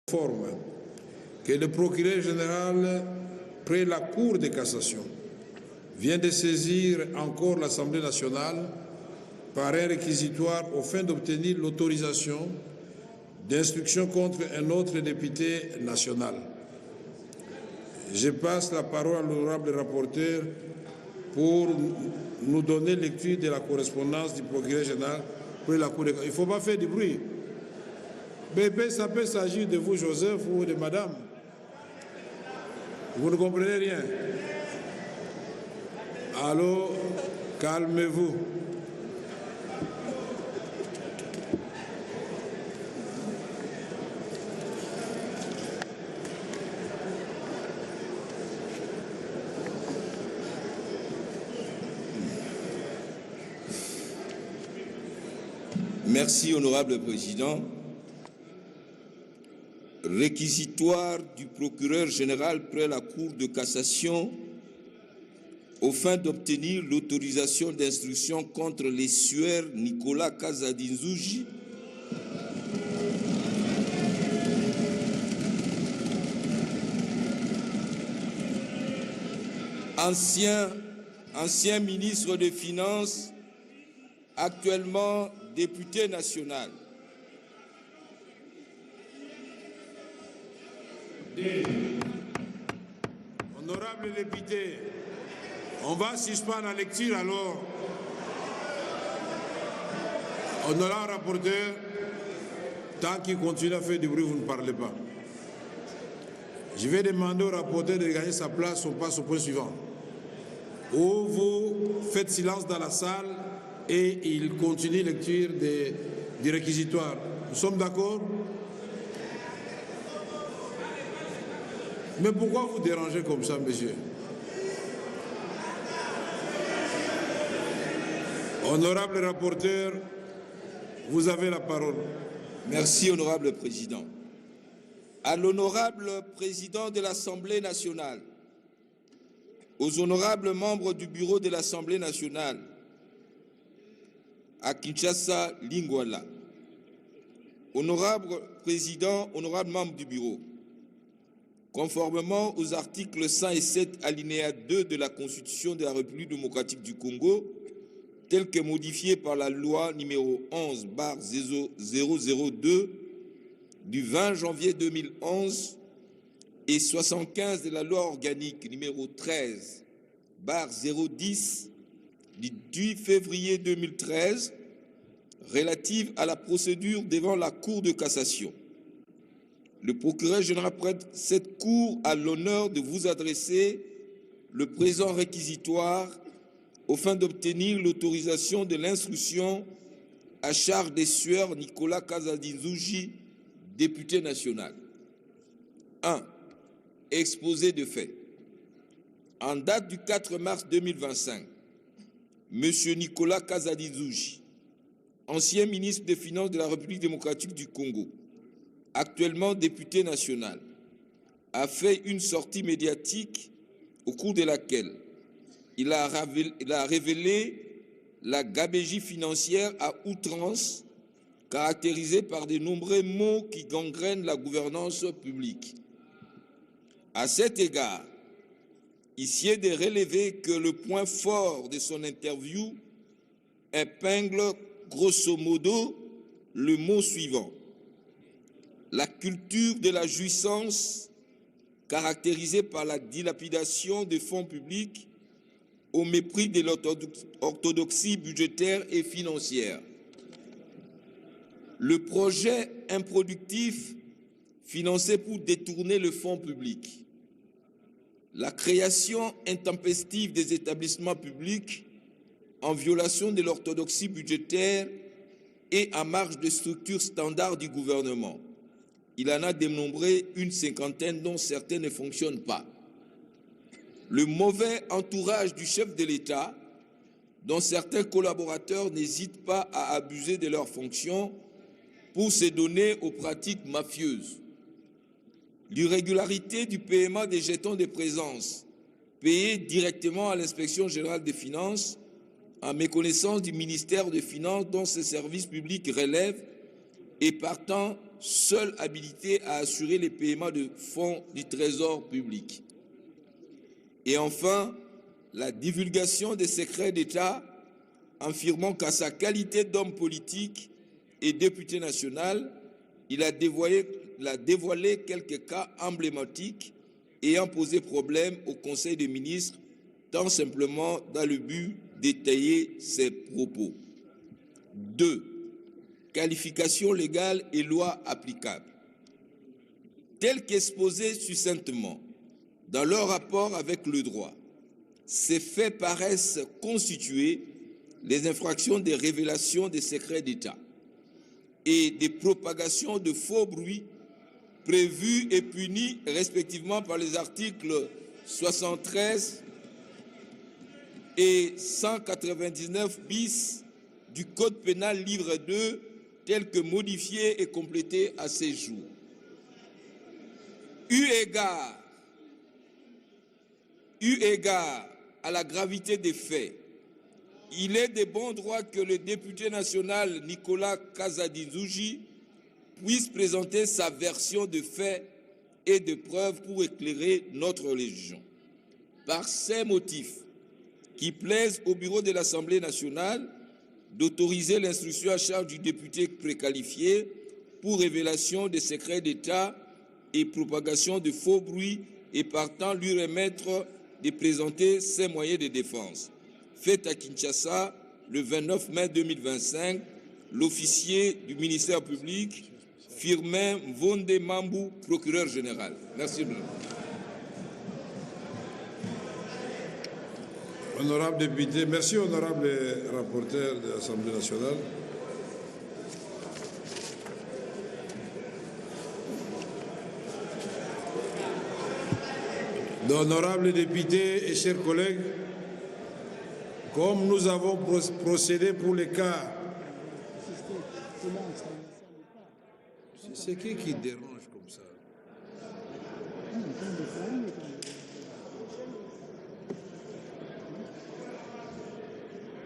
Forme que le procureur général, près la Cour de cassation, vient de saisir encore l'Assemblée nationale par un réquisitoire aux fins d'obtenir l'autorisation d'instruction contre un autre député national. Je passe la parole à l'honorable rapporteur pour nous donner lecture de la correspondance du procureur général près la Cour de cassation. Il ne faut pas faire du bruit. Bébé, ça peut s'agir de vous, Joseph, ou de madame. Vous ne comprenez rien. Alors, calmez-vous. Merci, honorable président. Réquisitoire du procureur général près la Cour de cassation aux fins d'obtenir l'autorisation d'instruction contre les sueurs Nicolas Kazadinzouji, ancien ministre des Finances, actuellement député national. Honorable député, on va suspendre la lecture alors. Honorable rapporteur, tant qu'il continue à faire du bruit, vous ne parlez pas. Je vais demander au rapporteur de gagner sa place, on passe au point suivant. Ou vous faites silence dans la salle et il continue la lecture du réquisitoire. Nous sommes d'accord? Mais pourquoi vous dérangez comme ça, monsieur? Honorable rapporteur, vous avez la parole. Merci, honorable président. À l'honorable président de l'Assemblée nationale, aux honorables membres du bureau de l'Assemblée nationale, à Kinshasa, Lingwala, honorable président, honorable membre du bureau, conformément aux articles 107 alinéa 2 de la Constitution de la République démocratique du Congo, tel que modifié par la loi numéro 11/002 du 20 janvier 2011 et 75 de la loi organique numéro 13/010 du 10 février 2013 relative à la procédure devant la Cour de cassation. Le procureur général prête cette cour à l'honneur de vous adresser le présent réquisitoire aux fins d'obtenir l'autorisation de l'instruction à charge des sueurs Nicolas Kazadinzouji, député national. 1. Exposé de fait. En date du 4 mars 2025, M. Nicolas Kazadinzouji, ancien ministre des Finances de la République démocratique du Congo, actuellement député national, a fait une sortie médiatique au cours de laquelle il a révélé la gabegie financière à outrance, caractérisée par de nombreux maux qui gangrènent la gouvernance publique. À cet égard, ici est de relever que le point fort de son interview épingle grosso modo le mot suivant: la culture de la jouissance caractérisée par la dilapidation des fonds publics au mépris de l'orthodoxie budgétaire et financière. Le projet improductif financé pour détourner le fonds public, la création intempestive des établissements publics en violation de l'orthodoxie budgétaire et à marge de structures standards du gouvernement. Il en a dénombré une cinquantaine dont certaines ne fonctionnent pas. Le mauvais entourage du chef de l'État, dont certains collaborateurs n'hésitent pas à abuser de leurs fonctions pour se donner aux pratiques mafieuses. L'irrégularité du paiement des jetons de présence payés directement à l'Inspection générale des finances en méconnaissance du ministère des Finances dont ce service public relève et partant seul habilité à assurer les paiements de fonds du Trésor public. Et enfin, la divulgation des secrets d'État, affirmant qu'à sa qualité d'homme politique et député national, il a dévoilé quelques cas emblématiques ayant posé problème au Conseil des ministres, tant simplement dans le but d'étayer ses propos. 2. Qualification légale et loi applicable. Tel qu'exposé succinctement dans leur rapport avec le droit, ces faits paraissent constituer les infractions des révélations des secrets d'État et des propagations de faux bruits prévus et punis respectivement par les articles 73 et 199 bis du Code pénal livre 2, tel que modifié et complété à ces jours. Eu égard à la gravité des faits, il est de bon droit que le député national Nicolas Kazadi-Zouji puisse présenter sa version de faits et de preuves pour éclairer notre religion. Par ces motifs qui plaisent au bureau de l'Assemblée nationale d'autoriser l'instruction à charge du député préqualifié pour révélation des secrets d'État et propagation de faux bruits et partant lui remettre de présenter ses moyens de défense. Fait à Kinshasa le 29 mai 2025, l'officier du ministère public, Firmin Mvonde Mambou, procureur général. Merci. Honorable député, merci honorable rapporteur de l'Assemblée nationale. D'honorables députés et chers collègues, comme nous avons procédé pour les cas... C'est qui dérange comme ça?